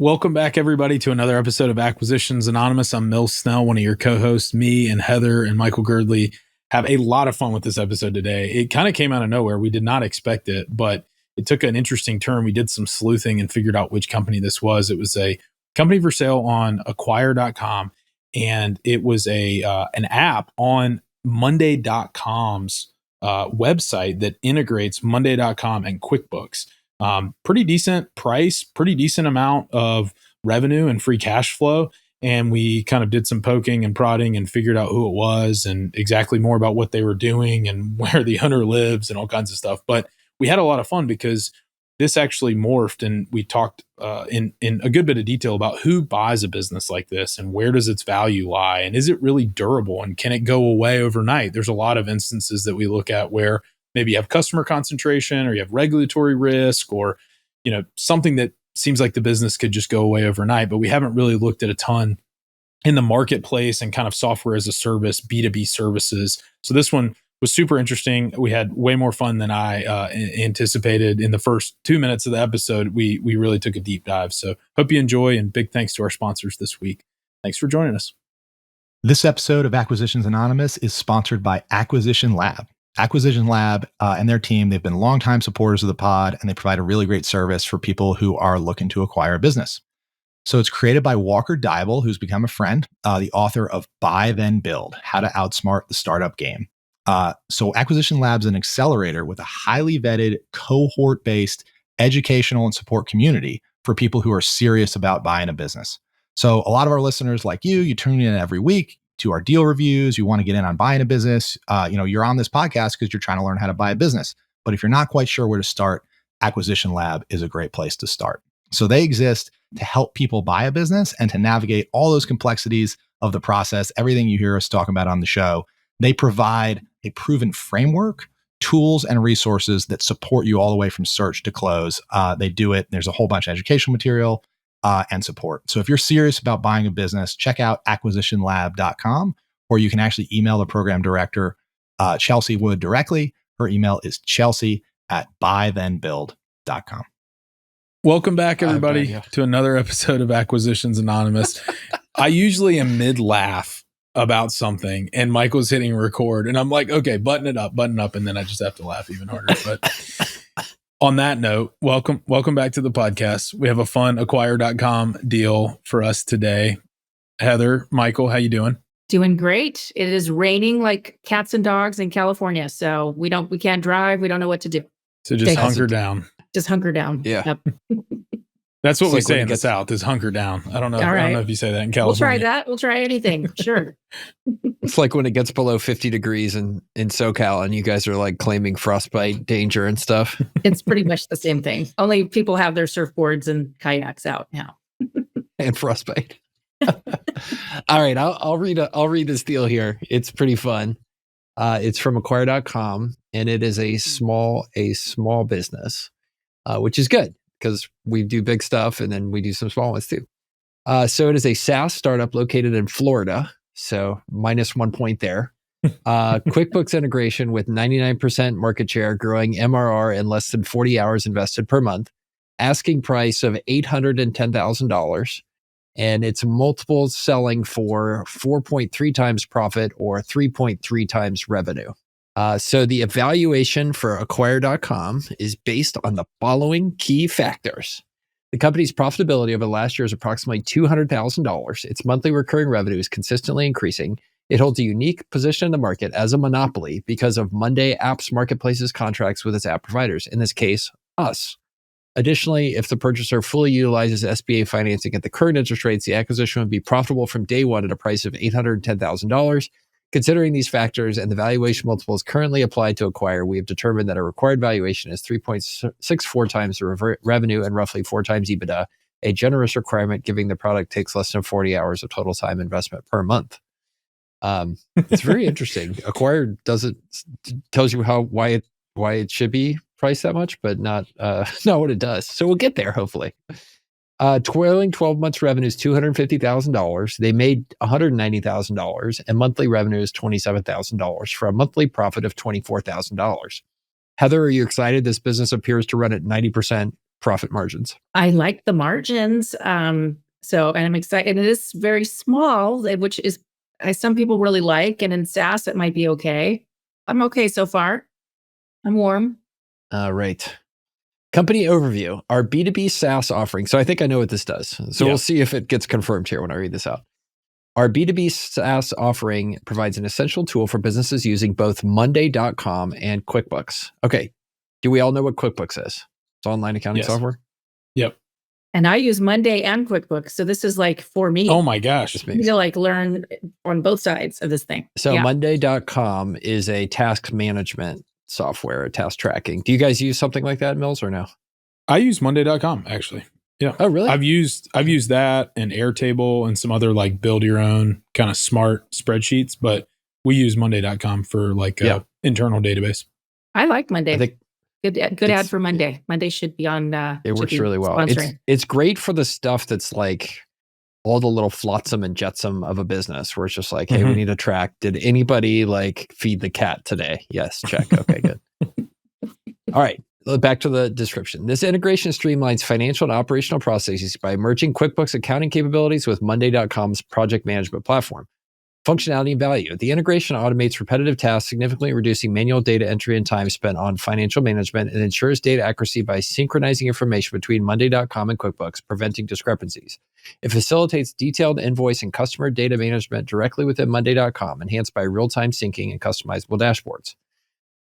Welcome back, everybody, to another episode of Acquisitions Anonymous. I'm Mil Snell, one of your co-hosts. Me and Heather and Michael Girdley have a lot of fun with this episode today. It kind of came out of nowhere. We did not expect it, but it took an interesting turn. We did some sleuthing and figured out which company this was. It was a company for sale on acquire.com, and it was an app on monday.com's website that integrates monday.com and QuickBooks. Pretty decent price, pretty decent amount of revenue and free cash flow. And we kind of did some poking and prodding and figured out who it was and exactly more about what they were doing and where the owner lives and all kinds of stuff. But we had a lot of fun because this actually morphed, and we talked in a good bit of detail about who buys a business like this and where does its value lie, and is it really durable, and can it go away overnight? There's a lot of instances that we look at where maybe you have customer concentration or you have regulatory risk or, something that seems like the business could just go away overnight, but we haven't really looked at a ton in the marketplace and kind of software as a service, B2B services. So this one was super interesting. We had way more fun than I anticipated. In the first 2 minutes of the episode, we really took a deep dive. So hope you enjoy, and big thanks to our sponsors this week. Thanks for joining us. This episode of Acquisitions Anonymous is sponsored by Acquisition Lab. Acquisition Lab and their team, they've been longtime supporters of the pod, and they provide a really great service for people who are looking to acquire a business. So it's created by Walker Diebel, who's become a friend, the author of Buy Then Build, How to Outsmart the Startup Game. So Acquisition Lab's an accelerator with a highly vetted cohort-based educational and support community for people who are serious about buying a business. So a lot of our listeners like you tune in every week to our deal reviews. You want to get in on buying a business. You're on this podcast because you're trying to learn how to buy a business. But if you're not quite sure where to start, Acquisition Lab is a great place to start. So they exist to help people buy a business and to navigate all those complexities of the process, everything you hear us talking about on the show. They provide a proven framework, tools, and resources that support you all the way from search to close. They do it. There's a whole bunch of educational material and support. So if you're serious about buying a business, check out acquisitionlab.com, or you can actually email the program director, Chelsea Wood, directly. Her email is chelsea@buythenbuild.com. Welcome back, everybody, to another episode of Acquisitions Anonymous. I usually am mid-laugh about something, and Michael's hitting record, and I'm like, okay, button it up, and then I just have to laugh even harder. But on that note, welcome back to the podcast. We have a fun acquire.com deal for us today. Heather, Michael, how you doing? Doing great. It is raining like cats and dogs in California, so we can't drive. We don't know what to do. So just hunker down. Just hunker down. Yeah. Yep. That's what we say in the South is hunker down. I don't know. I don't know if you say that in California. We'll try that. We'll try anything. Sure. It's like when it gets below 50 degrees in SoCal and you guys are like claiming frostbite danger and stuff. It's pretty much the same thing. Only people have their surfboards and kayaks out now. And frostbite. All right. I'll read this deal here. It's pretty fun. It's from acquire.com, and it is a small business, which is good because we do big stuff and then we do some small ones too. So it is a SaaS startup located in Florida. So -1 point there. QuickBooks integration with 99% market share, growing MRR in less than 40 hours invested per month. Asking price of $810,000. And it's multiples selling for 4.3 times profit or 3.3 times revenue. So the evaluation for acquire.com is based on the following key factors. The company's profitability over the last year is approximately $200,000. Its monthly recurring revenue is consistently increasing. It holds a unique position in the market as a monopoly because of Monday Apps Marketplace's contracts with its app providers, in this case, us. Additionally, if the purchaser fully utilizes SBA financing at the current interest rates, the acquisition would be profitable from day one at a price of $810,000. Considering these factors and the valuation multiples currently applied to acquire, we have determined that a required valuation is 3.64 times the revenue and roughly 4 times EBITDA, a generous requirement given the product takes less than 40 hours of total time investment per month. It's very interesting. Acquire tells you why it should be priced that much, but not what it does. So we'll get there, hopefully. Trailing 12 months revenue is $250,000. They made $190,000, and monthly revenue is $27,000 for a monthly profit of $24,000. Heather, are you excited? This business appears to run at 90% profit margins? I like the margins. And I'm excited. And it is very small, which is some people really like. And in SaaS, it might be okay. I'm okay so far. I'm warm. Right. Company overview, our B2B SaaS offering. So I think I know what this does. So we'll see if it gets confirmed here when I read this out. Our B2B SaaS offering provides an essential tool for businesses using both Monday.com and QuickBooks. Okay. Do we all know what QuickBooks is? It's online accounting software? Yep. And I use Monday and QuickBooks. So this is like for me. Oh my gosh. You need to like learn on both sides of this thing. So Monday.com is a task management software, task tracking. Do you guys use something like that, Mills, or no? I use Monday.com actually. Yeah. Oh, really? I've used that and Airtable and some other like build your own kind of smart spreadsheets, but we use Monday.com for like a internal database. I like Monday. I think good ad for Monday. Monday should be on. It works really well. It's great for the stuff that's like all the little flotsam and jetsam of a business where it's just like, hey, we need to track. Did anybody like feed the cat today? Yes, check. Okay, good. All right. Back to the description. This integration streamlines financial and operational processes by merging QuickBooks accounting capabilities with Monday.com's project management platform. Functionality and value. The integration automates repetitive tasks, significantly reducing manual data entry and time spent on financial management, and ensures data accuracy by synchronizing information between Monday.com and QuickBooks, preventing discrepancies. It facilitates detailed invoice and customer data management directly within Monday.com, enhanced by real-time syncing and customizable dashboards.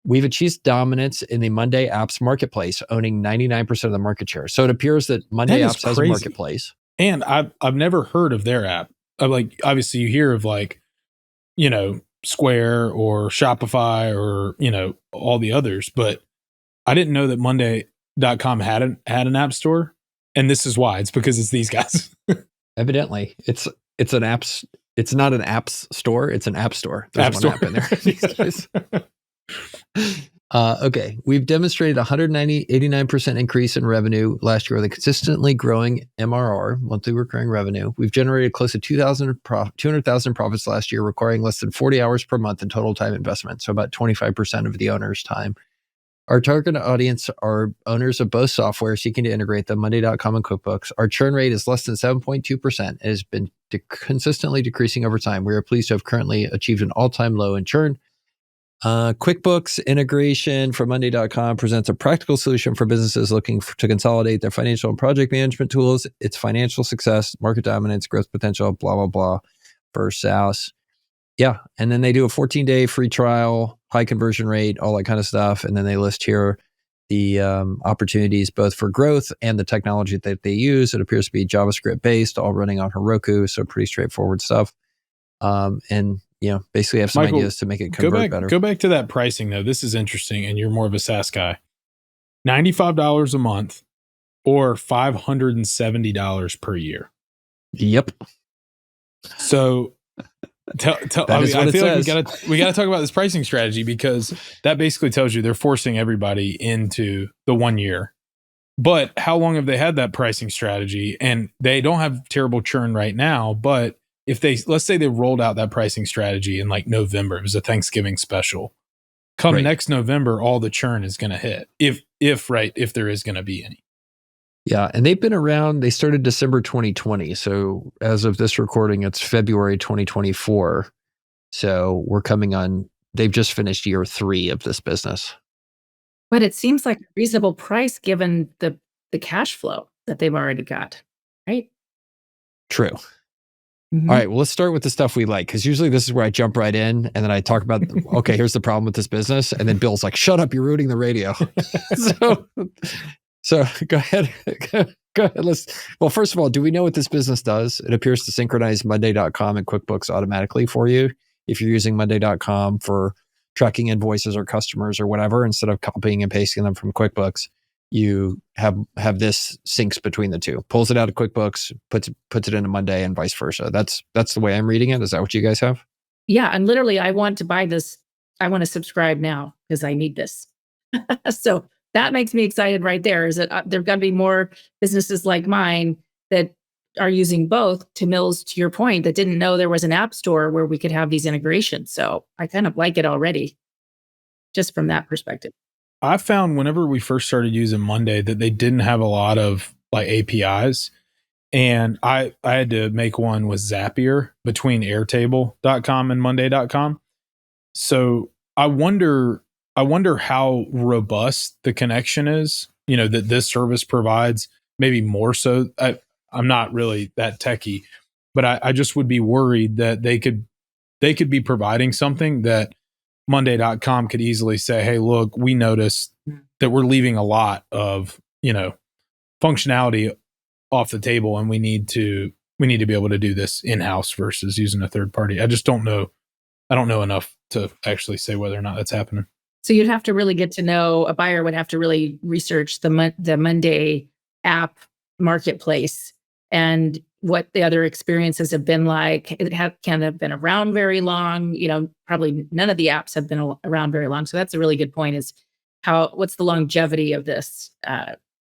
We've achieved dominance in the Monday apps marketplace, owning 99% of the market share. So it appears that Monday apps has a marketplace. And I've never heard of their app. Like, obviously you hear of like, Square or Shopify or, all the others, but I didn't know that Monday.com had an app store. And this is why. It's because it's these guys. Evidently, it's an apps. It's not an apps store. It's an app store. There's one app in there. These guys. Okay. We've demonstrated 89% increase in revenue last year with a consistently growing MRR, monthly recurring revenue. We've generated close to 200,000 profits last year, requiring less than 40 hours per month in total time investment. So about 25% of the owner's time. Our target audience are owners of both software seeking to integrate them, Monday.com and QuickBooks. Our churn rate is less than 7.2% and has been consistently decreasing over time. We are pleased to have currently achieved an all-time low in churn. QuickBooks integration for Monday.com presents a practical solution for businesses looking to consolidate their financial and project management tools. It's financial success, market dominance, growth potential, blah, blah, blah for SaaS. Yeah. And then they do a 14-day free trial, high conversion rate, all that kind of stuff. And then they list here the opportunities both for growth and the technology that they use. It appears to be JavaScript based, all running on Heroku. So pretty straightforward stuff. And basically have some Michael, ideas to make it convert better. Go back to that pricing though. This is interesting, and you're more of a SaaS guy. $95 a month or $570 per year. Yep. So I feel like we gotta talk about this pricing strategy, because that basically tells you they're forcing everybody into the 1 year. But how long have they had that pricing strategy? And they don't have terrible churn right now, but let's say they rolled out that pricing strategy in like November, it was a Thanksgiving special. Come next November, all the churn is going to hit. If there is going to be any. Yeah. And they've been around, they started December 2020. So as of this recording, it's February 2024. So we're coming on, they've just finished year 3 of this business. But it seems like a reasonable price given the cash flow that they've already got, right? True. Mm-hmm. All right, well, let's start with the stuff we like, because usually this is where I jump right in and then I talk about, okay, here's the problem with this business. And then Bill's like, shut up, you're ruining the radio. so go ahead. Go ahead. Well, first of all, do we know what this business does? It appears to synchronize Monday.com and QuickBooks automatically for you. If you're using Monday.com for tracking invoices or customers or whatever, instead of copying and pasting them from QuickBooks, you have this syncs between the two, pulls it out of QuickBooks, puts it into Monday, and vice versa. That's the way I'm reading it. Is that what you guys have? Yeah, and literally, I want to buy this. I want to subscribe now because I need this. So that makes me excited right there. Is that there've got to be more businesses like mine that are using both. To Mills, to your point, that didn't know there was an app store where we could have these integrations. So I kind of like it already, just from that perspective. I found whenever we first started using Monday that they didn't have a lot of like APIs. And I had to make one with Zapier between airtable.com and monday.com. So I wonder how robust the connection is, that this service provides, maybe more so. I'm not really that techie, but I just would be worried that they could be providing something that monday.com could easily say, hey, look, we noticed that we're leaving a lot of, functionality off the table, and we need to be able to do this in-house versus using a third party. I just don't know. I don't know enough to actually say whether or not that's happening. So you'd have to really get to know, a buyer would have to really research the Monday app marketplace and what the other experiences have been like. Can have been around very long. Probably none of the apps have been around very long. So that's a really good point, is what's the longevity of this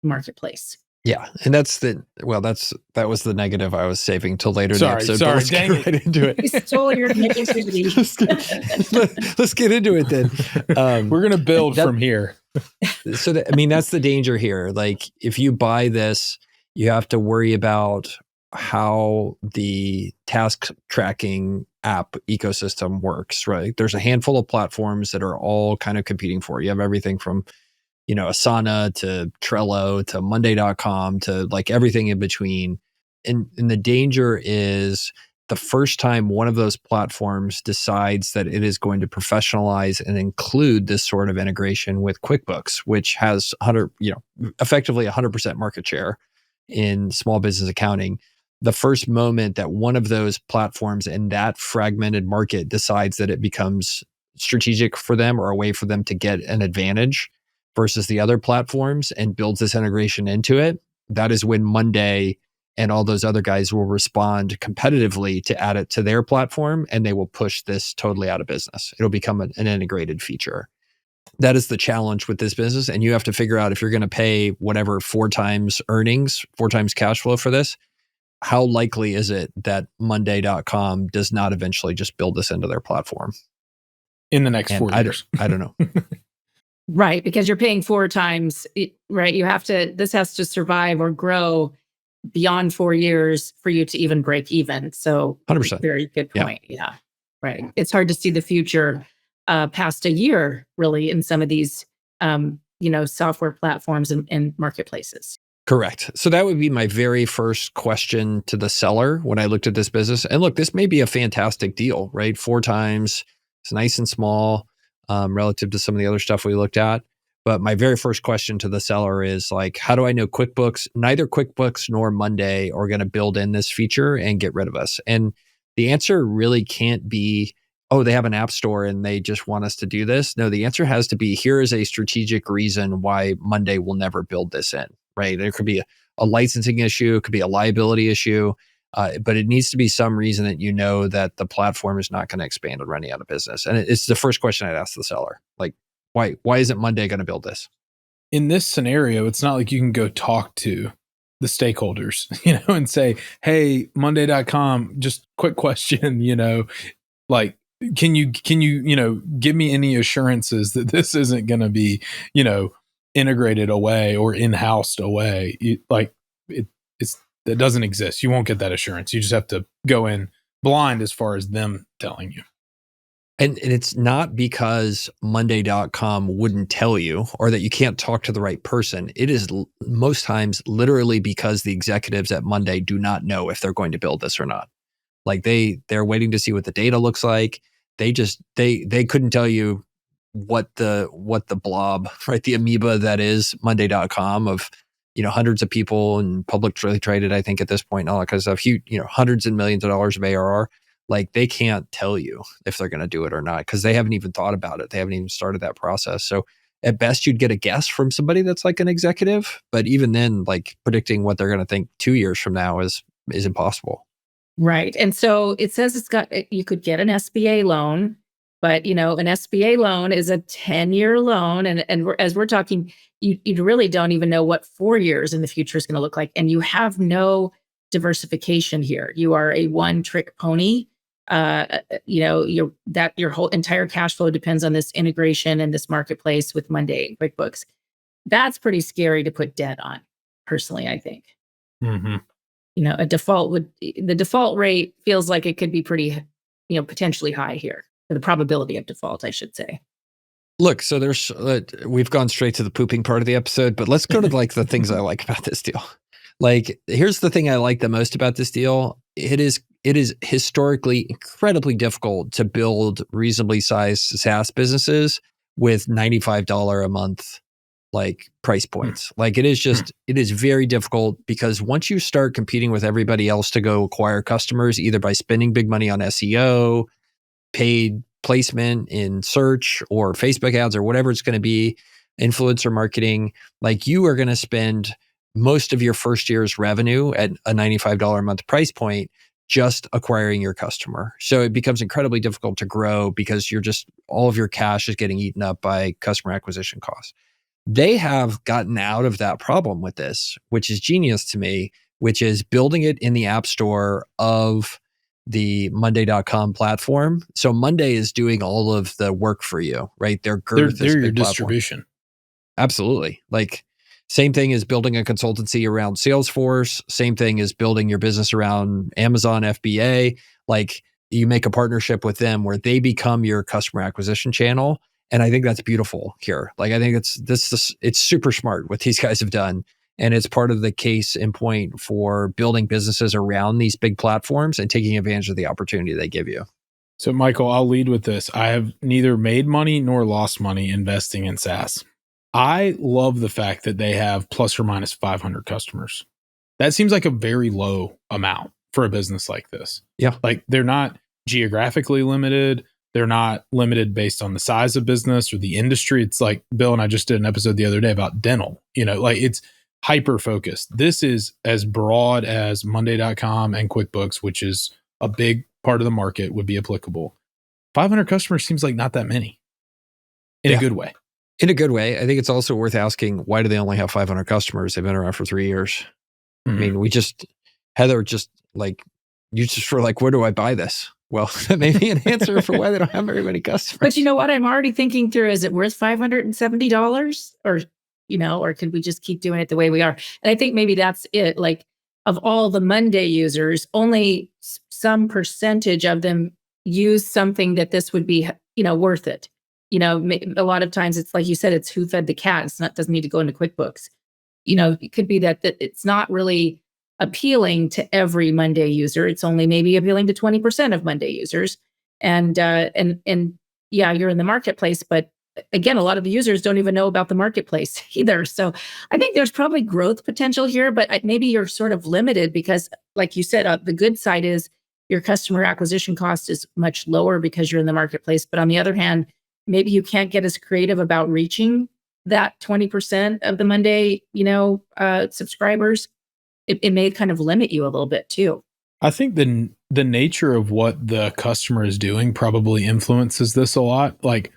marketplace? Yeah. And that was the negative I was saving till later in the episode. Sorry, let's get right into it. You stole your negativity. Let's get into it then. We're going to build from here. So that's the danger here. Like, if you buy this, you have to worry about how the task tracking app ecosystem works, right? There's a handful of platforms that are all kind of competing for it. You have everything from Asana to Trello to monday.com to like everything in between. And the danger is the first time one of those platforms decides that it is going to professionalize and include this sort of integration with QuickBooks, which has effectively 100% market share in small business accounting. The first moment that one of those platforms in that fragmented market decides that it becomes strategic for them or a way for them to get an advantage versus the other platforms and builds this integration into it, that is when Monday and all those other guys will respond competitively to add it to their platform, and they will push this totally out of business. It'll become an integrated feature. That is the challenge with this business. And you have to figure out, if you're going to pay whatever 4 times earnings, 4 times cash flow for this, how likely is it that monday.com does not eventually just build this into their platform in the next 4 years? I don't know. Right, because you're paying 4 times, right? This has to survive or grow beyond 4 years for you to even break even. So 100%. Very good point. Yeah. Right. It's hard to see the future past a year, really, in some of these, software platforms and marketplaces. Correct. So that would be my very first question to the seller when I looked at this business. And look, this may be a fantastic deal, right? 4 times, it's nice and small. Relative to some of the other stuff we looked at. But my very first question to the seller is like, how do I know neither QuickBooks nor Monday are going to build in this feature and get rid of us? And the answer really can't be, oh, they have an app store and they just want us to do this. No, the answer has to be, here is a strategic reason why Monday will never build this in, right? There could be a licensing issue, it could be a liability issue. But it needs to be some reason that that the platform is not going to expand and running out of business. And it's the first question I'd ask the seller. Like, why isn't Monday going to build this? In this scenario, it's not like you can go talk to the stakeholders, and say, hey, monday.com, just quick question, like, can you, give me any assurances that this isn't going to be, integrated away or in-housed away? That doesn't exist. You won't get that assurance. You just have to go in blind as far as them telling you. And it's not because monday.com wouldn't tell you or that you can't talk to the right person. It is most times literally because the executives at Monday do not know if they're going to build this or not. Like they're waiting to see what the data looks like. They couldn't tell you what the blob, right? The amoeba that is monday.com of hundreds of people and publicly traded, I think at this point, and all that kind of stuff, hundreds and millions of dollars of ARR. Like, they can't tell you if they're going to do it or not because they haven't even thought about it. They haven't even started that process. So at best, you'd get a guess from somebody that's like an executive. But even then, like, predicting what they're going to think 2 years from now is impossible. Right. And so it says you could get an SBA loan, but an SBA loan is a 10-year loan. And as we're talking, you really don't even know what 4 years in the future is going to look like. And you have no diversification here. You are a one-trick pony. Your whole entire cash flow depends on this integration and this marketplace with Monday and QuickBooks. That's pretty scary to put debt on, personally, I think. Mm-hmm. The default rate feels like it could be pretty, potentially high here. The probability of default, I should say. Look, so we've gone straight to the pooping part of the episode, but let's go to like the things I like about this deal. Like, here's the thing I like the most about this deal. It is historically incredibly difficult to build reasonably sized SaaS businesses with $95 a month like price points. Like it is very difficult because once you start competing with everybody else to go acquire customers, either by spending big money on SEO, paid placement in search or Facebook ads or whatever it's going to be, influencer marketing, like you are going to spend most of your first year's revenue at a $95 a month price point just acquiring your customer. So it becomes incredibly difficult to grow because all of your cash is getting eaten up by customer acquisition costs. They have gotten out of that problem with this, which is genius to me, which is building it in the app store of the Monday.com platform. So Monday is doing all of the work for you, right? Their girth They're is your big platform. distribution. Absolutely. Like same thing as building a consultancy around Salesforce. Same thing as building your business around Amazon FBA. Like you make a partnership with them where they become your customer acquisition channel. And I think that's beautiful here. Like I think it's super smart what these guys have done. And it's part of the case in point for building businesses around these big platforms and taking advantage of the opportunity they give you. So Michael, I'll lead with this. I have neither made money nor lost money investing in SaaS. I love the fact that they have plus or minus 500 customers. That seems like a very low amount for a business like this. Yeah. Like they're not geographically limited. They're not limited based on the size of business or the industry. It's like Bill and I just did an episode the other day about dental, like it's hyper focused. This is as broad as Monday.com and QuickBooks, which is a big part of the market, would be applicable. 500 customers seems like not that many in a good way. In a good way. I think it's also worth asking, why do they only have 500 customers? They've been around for 3 years. Mm-hmm. I mean, Heather just like, you just were like, where do I buy this? Well, that may be an answer for why they don't have very many customers. But you know what? I'm already thinking through, is it worth $570? Or could we just keep doing it the way we are? And I think maybe that's it. Like of all the Monday users, only some percentage of them use something that this would be, worth it. A lot of times it's like you said, it's who fed the cat. Doesn't need to go into QuickBooks. It could be that it's not really appealing to every Monday user. It's only maybe appealing to 20% of Monday users. And yeah, you're in the marketplace, but again, a lot of the users don't even know about the marketplace either. So I think there's probably growth potential here, but maybe you're sort of limited because, like you said, the good side is your customer acquisition cost is much lower because you're in the marketplace. But on the other hand, maybe you can't get as creative about reaching that 20% of the Monday, subscribers. It may kind of limit you a little bit too. I think the nature of what the customer is doing probably influences this a lot. Like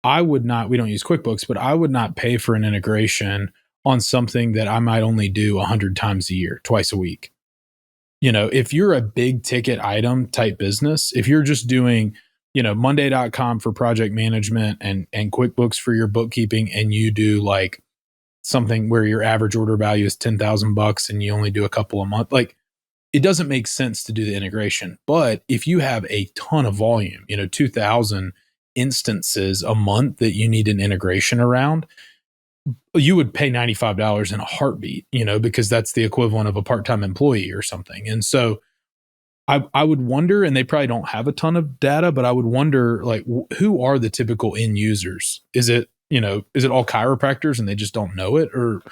we don't use QuickBooks, but I would not pay for an integration on something that I might only do 100 times a year, twice a week. If you're a big ticket item type business, if you're just doing, Monday.com for project management and QuickBooks for your bookkeeping, and you do like something where your average order value is $10,000 and you only do a couple a month, like it doesn't make sense to do the integration. But if you have a ton of volume, 2,000 instances a month that you need an integration around, you would pay $95 in a heartbeat, because that's the equivalent of a part-time employee or something. And so I would wonder, and they probably don't have a ton of data, but I would wonder, like, who are the typical end users? Is it all chiropractors and they just don't know it? Or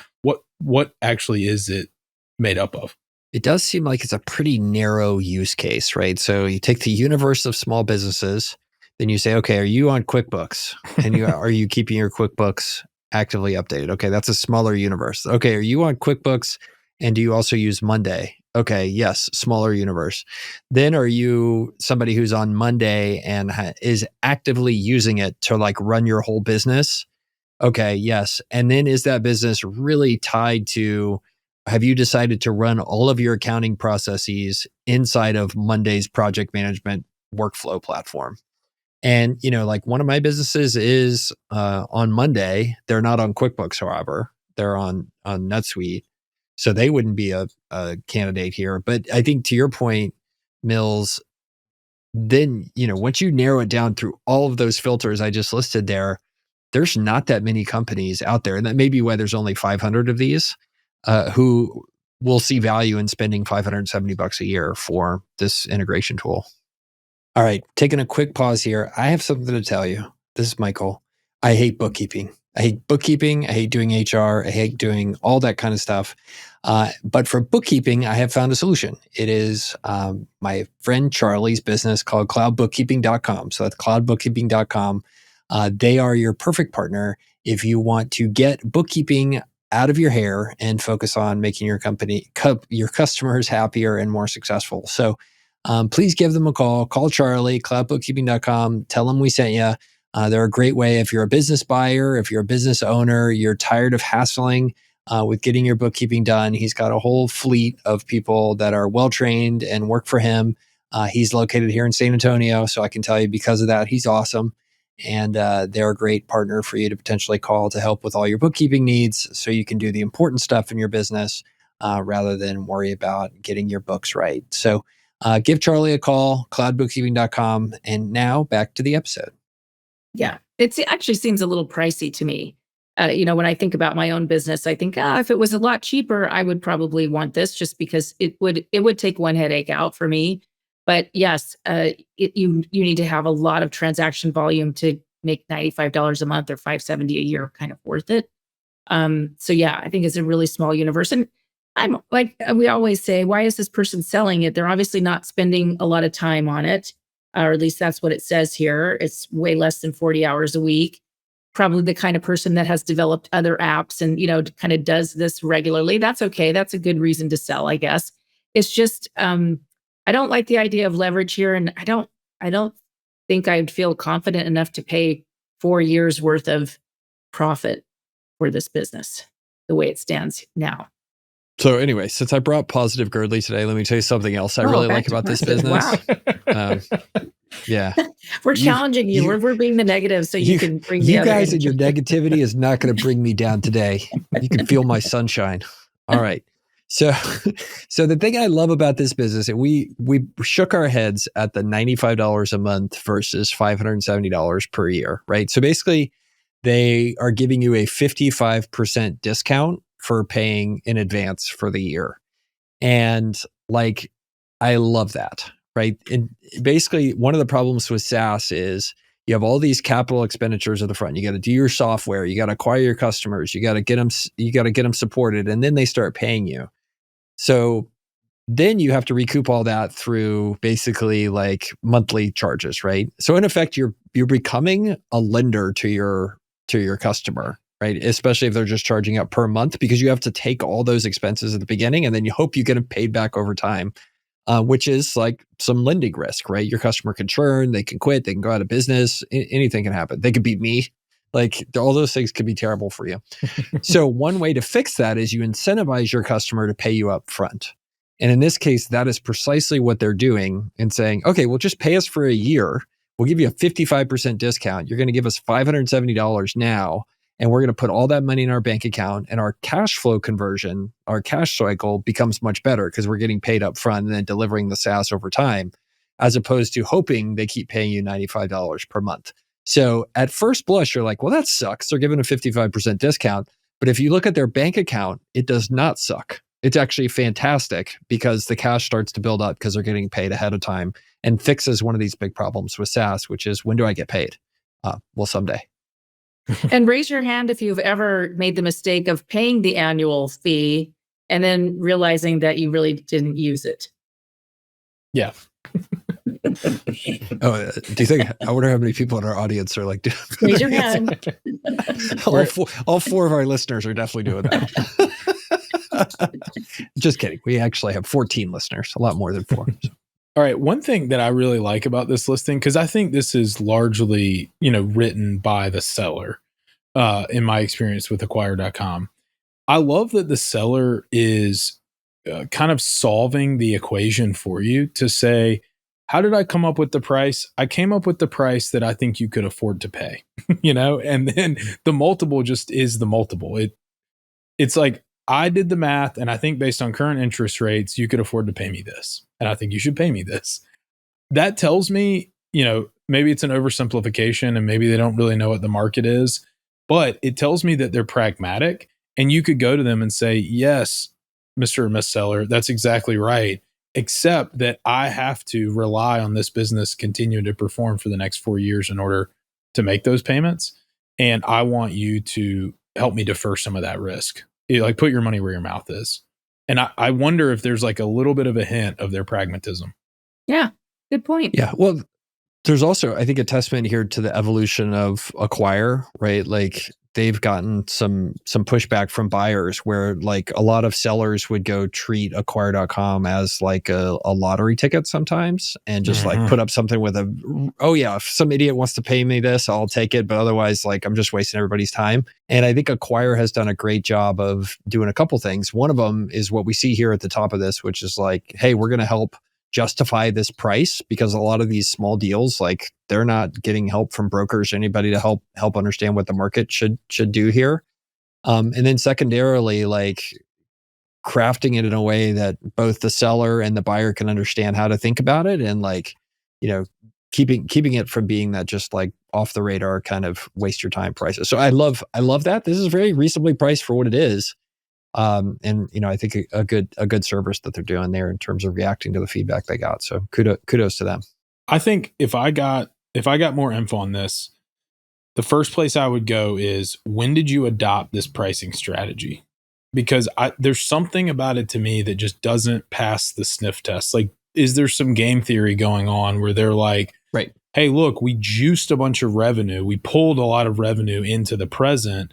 what actually is it made up of? It does seem like it's a pretty narrow use case, right? So you take the universe of small businesses, then you say, okay, are you on QuickBooks? And are you keeping your QuickBooks actively updated? Okay, that's a smaller universe. Okay, are you on QuickBooks and do you also use Monday? Okay, yes, smaller universe. Then are you somebody who's on Monday and is actively using it to like run your whole business? Okay, yes. And then is that business really tied to, have you decided to run all of your accounting processes inside of Monday's project management workflow platform. And, like one of my businesses is on Monday, they're not on QuickBooks, however, they're on NetSuite. So they wouldn't be a candidate here. But I think to your point, Mills, then, once you narrow it down through all of those filters I just listed there's not that many companies out there. And that may be why there's only 500 of these who will see value in spending $570 a year for this integration tool. All right, taking a quick pause here. I have something to tell you. This is Michael. I hate bookkeeping. I hate bookkeeping. I hate doing HR. I hate doing all that kind of stuff. But for bookkeeping, I have found a solution. It is my friend Charlie's business called cloudbookkeeping.com. So that's cloudbookkeeping.com. They are your perfect partner if you want to get bookkeeping out of your hair and focus on making your your customers happier and more successful. So please give them a call. Call Charlie, cloudbookkeeping.com. Tell them we sent you. They're a great way if you're a business buyer, if you're a business owner, you're tired of hassling with getting your bookkeeping done. He's got a whole fleet of people that are well-trained and work for him. He's located here in San Antonio, so I can tell you because of that, he's awesome. And they're a great partner for you to potentially call to help with all your bookkeeping needs so you can do the important stuff in your business rather than worry about getting your books right. So give Charlie a call, cloudbookkeeping.com. And now back to the episode. Yeah, it actually seems a little pricey to me. When I think about my own business, I think if it was a lot cheaper, I would probably want this just because it would take one headache out for me. But yes, you need to have a lot of transaction volume to make $95 a month or $570 a year kind of worth it. So yeah, I think it's a really small universe. And I'm like, we always say, why is this person selling it? They're obviously not spending a lot of time on it, or at least that's what it says here. It's way less than 40 hours a week. Probably the kind of person that has developed other apps and, kind of does this regularly. That's okay. That's a good reason to sell, I guess. It's just, I don't like the idea of leverage here. And I don't think I'd feel confident enough to pay 4 years worth of profit for this business the way it stands now. So anyway, since I brought positive Girdley today, let me tell you something else I really like about this business. Wow. Yeah. We're challenging you. We're being the negative so you can bring the you other guys and energy. your negativity is not going to bring me down today. You can feel my sunshine. All right. So the thing I love about this business, and we shook our heads at the $95 a month versus $570 per year, right? So basically, they are giving you a 55% discount for paying in advance for the year. And I love that, right? And basically, one of the problems with SaaS is you have all these capital expenditures at the front. You got to do your software, you got to acquire your customers, you got to get them supported, and then they start paying you. So then you have to recoup all that through basically monthly charges, right? So in effect, you're becoming a lender to your customer, right? Especially if they're just charging up per month, because you have to take all those expenses at the beginning and then you hope you get them paid back over time, which is like some lending risk, right? Your customer can churn, they can quit, they can go out of business, anything can happen. They could beat me. All those things could be terrible for you. So one way to fix that is you incentivize your customer to pay you up front. And in this case, that is precisely what they're doing and saying, okay, well, just pay us for a year. We'll give you a 55% discount. You're going to give us $570 now. And we're going to put all that money in our bank account, and our cash flow conversion, our cash cycle becomes much better because we're getting paid up front and then delivering the SaaS over time, as opposed to hoping they keep paying you $95 per month. So at first blush, you're like, well, that sucks. They're giving a 55% discount. But if you look at their bank account, it does not suck. It's actually fantastic because the cash starts to build up because they're getting paid ahead of time, and fixes one of these big problems with SaaS, which is, when do I get paid? Well, someday. And raise your hand if you've ever made the mistake of paying the annual fee and then realizing that you really didn't use it. Yeah. Oh, do you think? I wonder how many people in our audience are like, raise your hand. all four of our listeners are definitely doing that. Just kidding. We actually have 14 listeners, a lot more than 4. So. All right. One thing that I really like about this listing, because I think this is largely, written by the seller, in my experience with acquire.com. I love that the seller is kind of solving the equation for you to say, how did I come up with the price? I came up with the price that I think you could afford to pay, and then the multiple just is the multiple. It's like, I did the math, and I think based on current interest rates, you could afford to pay me this. And I think you should pay me this. That tells me, maybe it's an oversimplification and maybe they don't really know what the market is, but it tells me that they're pragmatic. And you could go to them and say, yes, Mr. or Miss Seller, that's exactly right. Except that I have to rely on this business continuing to perform for the next 4 years in order to make those payments. And I want you to help me defer some of that risk. Like, put your money where your mouth is. And I wonder if there's like a little bit of a hint of their pragmatism. Yeah, good point. Yeah. Well, there's also, I think, a testament here to the evolution of Acquire, right? Like, they've gotten some pushback from buyers where like a lot of sellers would go treat acquire.com as like a lottery ticket sometimes and just like put up something with oh yeah, if some idiot wants to pay me this, I'll take it. But otherwise, like, I'm just wasting everybody's time. And I think Acquire has done a great job of doing a couple things. One of them is what we see here at the top of this, which is like, hey, we're going to help justify this price, because a lot of these small deals, like, they're not getting help from brokers or anybody to help understand what the market should do here. And then secondarily, like, crafting it in a way that both the seller and the buyer can understand how to think about it, and like, keeping it from being that just like off the radar kind of waste your time prices. So I love that. This is very reasonably priced for what it is. And I think a good service that they're doing there in terms of reacting to the feedback they got. So kudos to them. I think if I got more info on this, the first place I would go is, when did you adopt this pricing strategy? Because there's something about it to me that just doesn't pass the sniff test. Like, is there some game theory going on where they're like, right, hey, look, we juiced a bunch of revenue. We pulled a lot of revenue into the present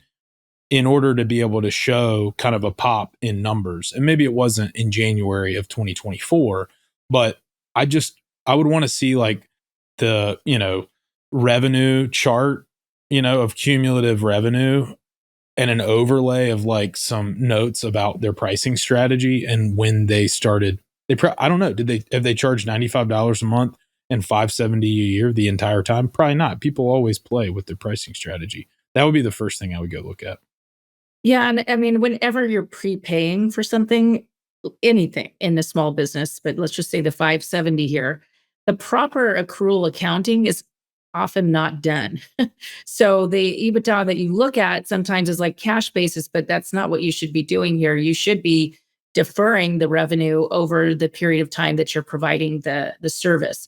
in order to be able to show kind of a pop in numbers. And maybe it wasn't in January of 2024, but I would want to see like the, revenue chart, of cumulative revenue, and an overlay of like some notes about their pricing strategy and when they started. I don't know. Have they charged $95 a month and $570 a year the entire time? Probably not. People always play with their pricing strategy. That would be the first thing I would go look at. Yeah. And I mean, whenever you're prepaying for something, anything in the small business, but let's just say the 570 here, the proper accrual accounting is often not done. So the EBITDA that you look at sometimes is like cash basis, but that's not what you should be doing here. You should be deferring the revenue over the period of time that you're providing the service.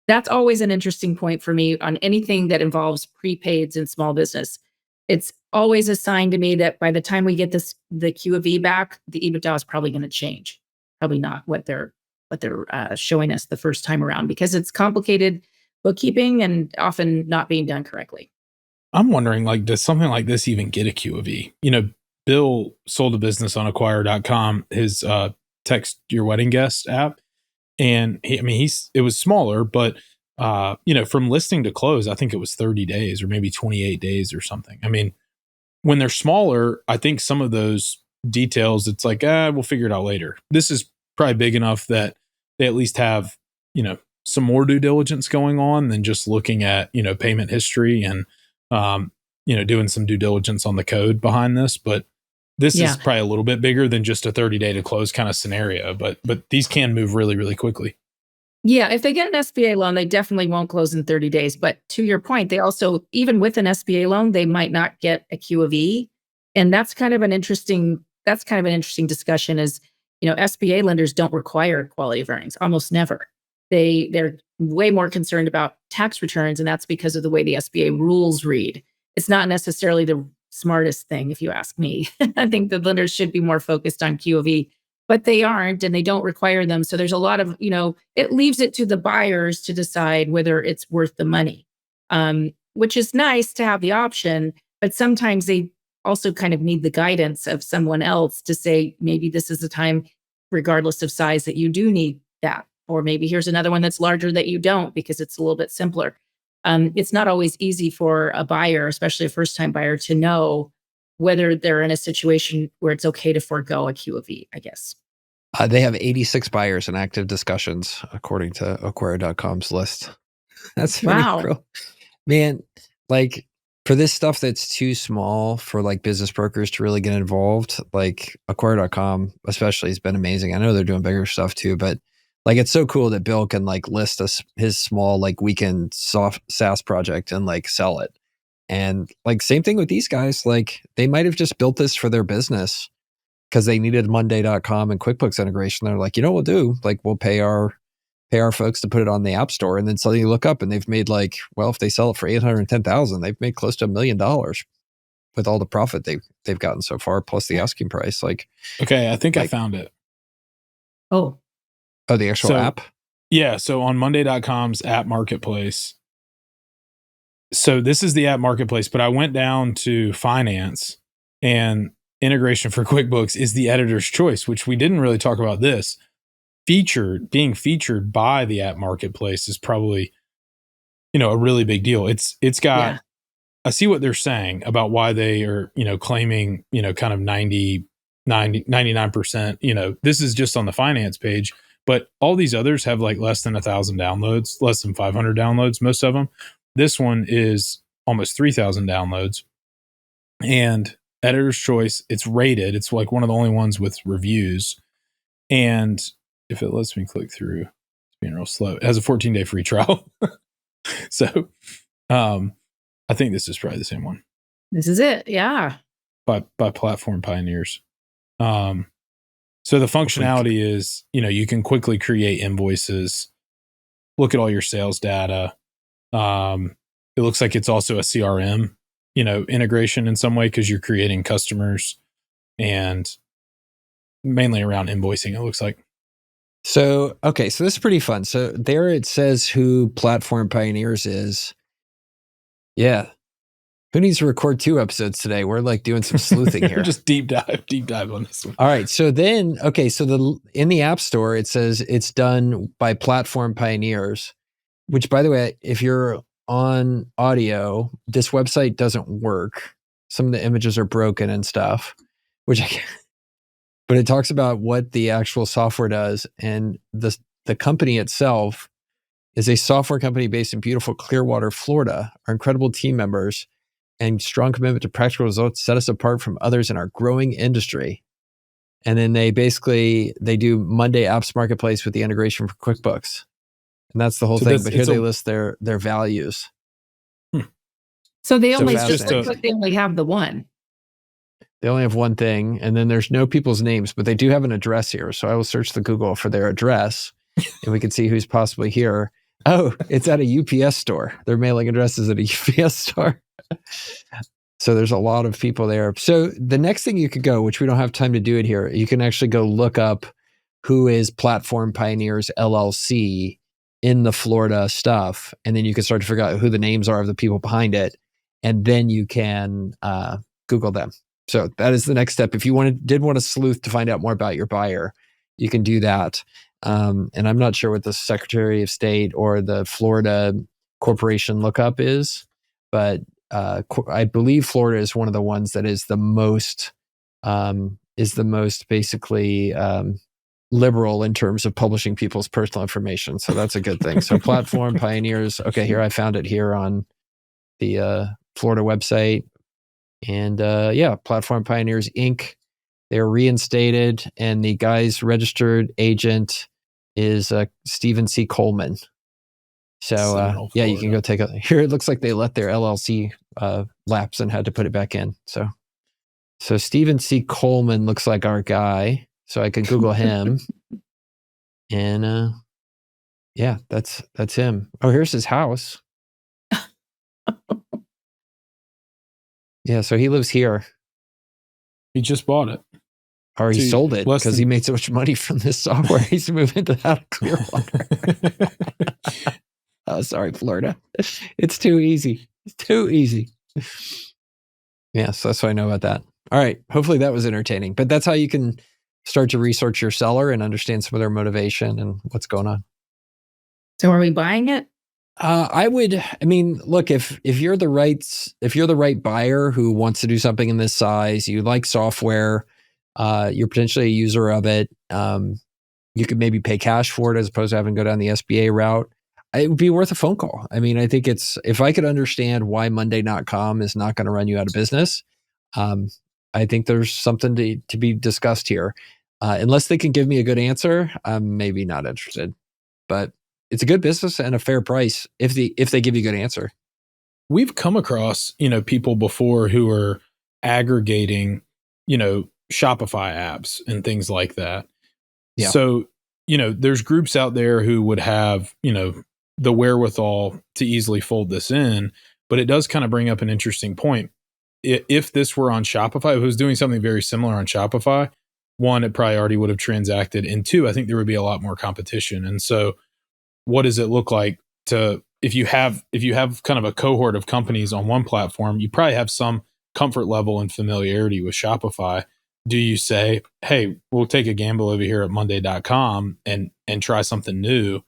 That's always an interesting point for me on anything that involves prepaids in small business. It's always a sign to me that by the time we get the Q of E back, the EBITDA is probably going to change. Probably not what they're showing us the first time around, because it's complicated bookkeeping and often not being done correctly. I'm wondering, like, does something like this even get a Q of E? Bill sold a business on acquire.com, his text your wedding guest app. And it was smaller, but from listing to close, I think it was 30 days or maybe 28 days or something. I mean, when they're smaller, I think some of those details, it's like, we'll figure it out later. This is probably big enough that they at least have, some more due diligence going on than just looking at, payment history and, doing some due diligence on the code behind this. But this is probably a little bit bigger than just a 30-day to close kind of scenario, but these can move really, really quickly. Yeah, if they get an SBA loan, they definitely won't close in 30 days. But to your point, they also, even with an SBA loan, they might not get a Q of E. And that's kind of an interesting discussion is, SBA lenders don't require quality of earnings, almost never. They're way more concerned about tax returns, and that's because of the way the SBA rules read. It's not necessarily the smartest thing, if you ask me. I think the lenders should be more focused on Q of E, but they aren't, and they don't require them. So there's a lot of, it leaves it to the buyers to decide whether it's worth the money, which is nice to have the option, but sometimes they also kind of need the guidance of someone else to say, maybe this is the time, regardless of size, that you do need that. Or maybe here's another one that's larger that you don't, because it's a little bit simpler. It's not always easy for a buyer, especially a first-time buyer, to know whether they're in a situation where it's okay to forego a Q of E, I guess. They have 86 buyers and active discussions, according to acquire.com's list. That's pretty Wow. cool. Man, like for this stuff that's too small for like business brokers to really get involved, like acquire.com especially has been amazing. I know they're doing bigger stuff too, but like it's so cool that Bill can like list his small like weekend soft SaaS project and like sell it. And like same thing with these guys, like they might have just built this for their business because they needed Monday.com and QuickBooks integration. They're like, you know what we'll do? Like we'll pay our folks to put it on the App Store, and then suddenly you look up and they've made like, well, if they sell it for $810,000, they've made close to $1 million with all the profit they've gotten so far, plus the asking price. Like, Okay, I think I found it. Oh, the actual app. Yeah, so on Monday.com's app marketplace. So this is the app marketplace, but I went down to finance, and integration for QuickBooks is the editor's choice, which we didn't really talk about this. Being featured by the app marketplace is probably, a really big deal. It's got, yeah. I see what they're saying about why they are, claiming, kind of 99%, this is just on the finance page, but all these others have like less than 1,000 downloads, less than 500 downloads, most of them. This one is almost 3,000 downloads, and editor's choice. It's rated. It's like one of the only ones with reviews. And if it lets me click through, it's being real slow. It has a 14-day free trial. So I think this is probably the same one. This is it. Yeah. By Platform Pioneers. So the functionality is, you can quickly create invoices, look at all your sales data. It looks like it's also a CRM, integration in some way, because you're creating customers and mainly around invoicing, it looks like. So, okay, so this is pretty fun. So there it says who Platform Pioneers is. Yeah. Who needs to record 2 episodes today? We're like doing some sleuthing here. Just deep dive on this one. All right. So then, okay, so in the App Store, it says it's done by Platform Pioneers, which, by the way, if you're on audio, this website doesn't work. Some of the images are broken and stuff, but it talks about what the actual software does. And the company itself is a software company based in beautiful Clearwater, Florida. Our incredible team members and strong commitment to practical results set us apart from others in our growing industry. And then they do Monday Apps Marketplace with the integration for QuickBooks. And that's the whole thing. But here they list their values. So they only they only have the one. They only have one thing, and then there's no people's names, but they do have an address here. So I will search the Google for their address, and we can see who's possibly here. Oh, it's at a UPS store. Their mailing address is at a UPS store. So there's a lot of people there. So the next thing you could go, which we don't have time to do it here, you can actually go look up who is Platform Pioneers LLC in the Florida stuff, and then you can start to figure out who the names are of the people behind it, and then you can Google them. So that is the next step. If you did want to sleuth to find out more about your buyer, you can do that. And I'm not sure what the Secretary of State or the Florida Corporation lookup is, but I believe Florida is one of the ones that is the most basically liberal in terms of publishing people's personal information. So that's a good thing. So Platform Pioneers. Okay, here I found it here on the Florida website. And Platform Pioneers Inc. They're reinstated, and the guy's registered agent is Stephen C. Coleman. So you can go take a. Here it looks like they let their LLC lapse and had to put it back in. So Stephen C. Coleman looks like our guy. So I can Google him, and that's him. Oh, here's his house. Yeah, so he lives here. He just bought it. Or he sold it because he made so much money from this software. He's moving to that Clearwater. Oh, sorry, Florida. It's too easy. It's too easy. Yeah, so that's what I know about that. All right. Hopefully that was entertaining. But that's how you can start to research your seller and understand some of their motivation and what's going on. So are we buying it? Look, if you're the right buyer who wants to do something in this size, you like software, you're potentially a user of it, you could maybe pay cash for it as opposed to having to go down the SBA route. It would be worth a phone call. I mean, I think if I could understand why Monday.com is not going to run you out of business, I think there's something to be discussed here. Unless they can give me a good answer, I'm maybe not interested. But it's a good business and a fair price if they give you a good answer. We've come across, people before who are aggregating, Shopify apps and things like that. Yeah. So, there's groups out there who would have, the wherewithal to easily fold this in, but it does kind of bring up an interesting point. If this were on Shopify, if it was doing something very similar on Shopify, one, it probably already would have transacted. And two, I think there would be a lot more competition. And so what does it look like if you have kind of a cohort of companies on one platform, you probably have some comfort level and familiarity with Shopify. Do you say, hey, we'll take a gamble over here at Monday.com and try something new?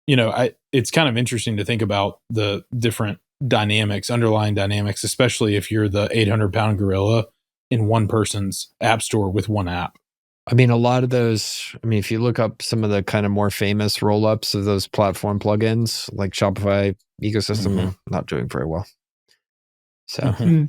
It's kind of interesting to think about the different underlying dynamics, especially if you're the 800-pound gorilla in one person's app store with one app. I mean, a lot of those, if you look up some of the kind of more famous roll-ups of those platform plugins, like Shopify ecosystem, not doing very well. So,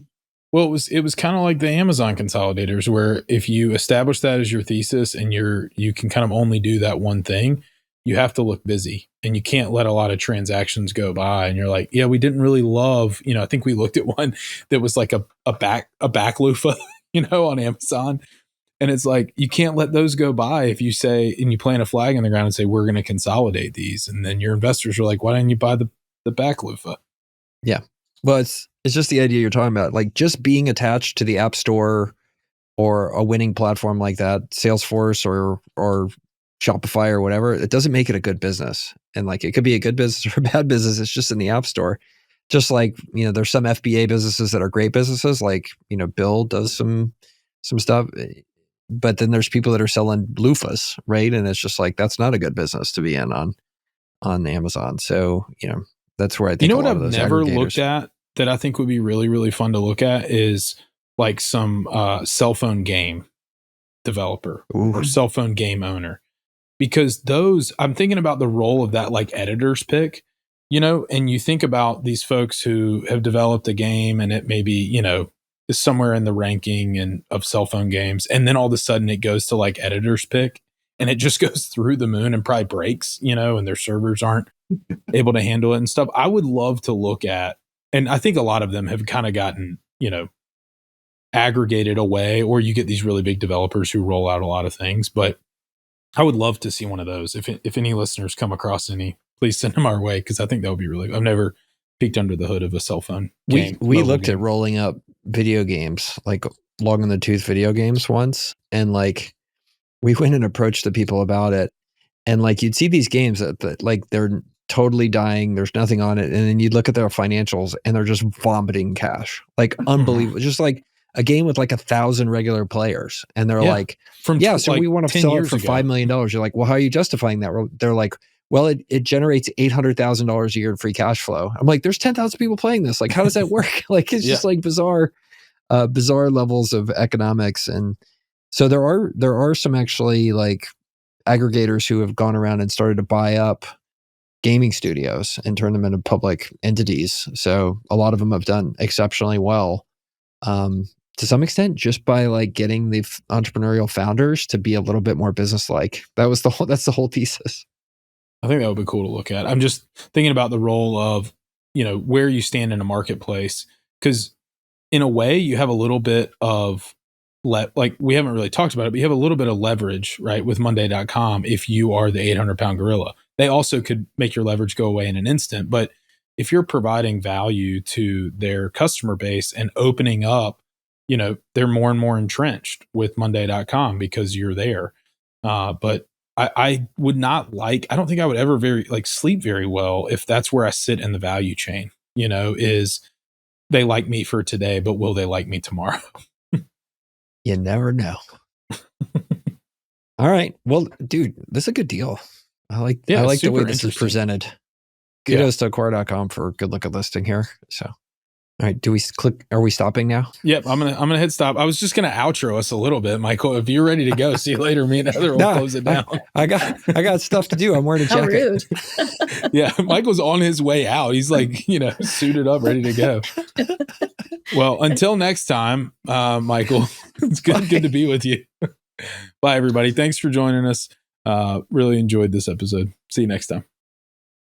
well, it was kind of like the Amazon consolidators, where if you establish that as your thesis and you can kind of only do that one thing, you have to look busy and you can't let a lot of transactions go by. And you're like, yeah, we didn't really love, I think we looked at one that was like a back loofah, on Amazon. And it's like, you can't let those go by if you say, and you plant a flag in the ground and say, we're going to consolidate these. And then your investors are like, why didn't you buy the back loofah? Yeah. Well, it's just the idea you're talking about, like just being attached to the app store or a winning platform like that, Salesforce or Shopify or whatever, it doesn't make it a good business. And like, it could be a good business or a bad business. It's just in the app store. Just like, there's some FBA businesses that are great businesses, like, Bill does some stuff, but then there's people that are selling loofahs, right? And it's just like, that's not a good business to be in on Amazon. So, that's where I think what I've never looked at that I think would be really, really fun to look at is like some cell phone game developer or cell phone game owner. Because I'm thinking about the role of that like editor's pick, and you think about these folks who have developed a game and it maybe, is somewhere in the ranking of cell phone games. And then all of a sudden it goes to like editor's pick and it just goes through the moon and probably breaks, and their servers aren't able to handle it and stuff. I would love to look at, and I think a lot of them have kind of gotten, aggregated away, or you get these really big developers who roll out a lot of things, but I would love to see one of those. If any listeners come across any, please send them our way, because I think that would be really. I've never peeked under the hood of a cell phone game. We looked at rolling up video games, like long in the tooth video games once, and like we went and approached the people about it, and like you'd see these games that like they're totally dying, there's nothing on it, and then you'd look at their financials and they're just vomiting cash, like unbelievable, just like a game with like 1,000 regular players, and they're like, so like we want to sell it for $5 million. You're like, well, how are you justifying that? They're like, well, it generates $800,000 a year in free cash flow. I'm like, there's 10,000 people playing this. Like, how does that work? Like, it's just like bizarre levels of economics. And so there are some actually like aggregators who have gone around and started to buy up gaming studios and turn them into public entities. So a lot of them have done exceptionally well. To some extent, just by like getting the entrepreneurial founders to be a little bit more business-like. That's the whole thesis. I think that would be cool to look at. I'm just thinking about the role of, where you stand in a marketplace, because in a way you have a little bit of like we haven't really talked about it, but you have a little bit of leverage, right, with Monday.com if you are the 800-pound gorilla. They also could make your leverage go away in an instant, but if you're providing value to their customer base and opening up, they're more and more entrenched with Monday.com because you're there. But I would not I don't think I would ever sleep very well if that's where I sit in the value chain, is they like me for today, but will they like me tomorrow? You never know. All right. Well, dude, this is a good deal. I like the way this is presented. Kudos to Core.com for a good looking listing here. So All right. Do we click? Are we stopping now? Yep, I'm gonna hit stop. I was just gonna outro us a little bit, Michael. If you're ready to go, see you later. Me and Heather will close it down. I got stuff to do. I'm wearing a How jacket. rude. Yeah, Michael's on his way out. He's like, suited up, ready to go. Well, until next time, Michael, it's good to be with you. Bye, everybody. Thanks for joining us. Really enjoyed this episode. See you next time.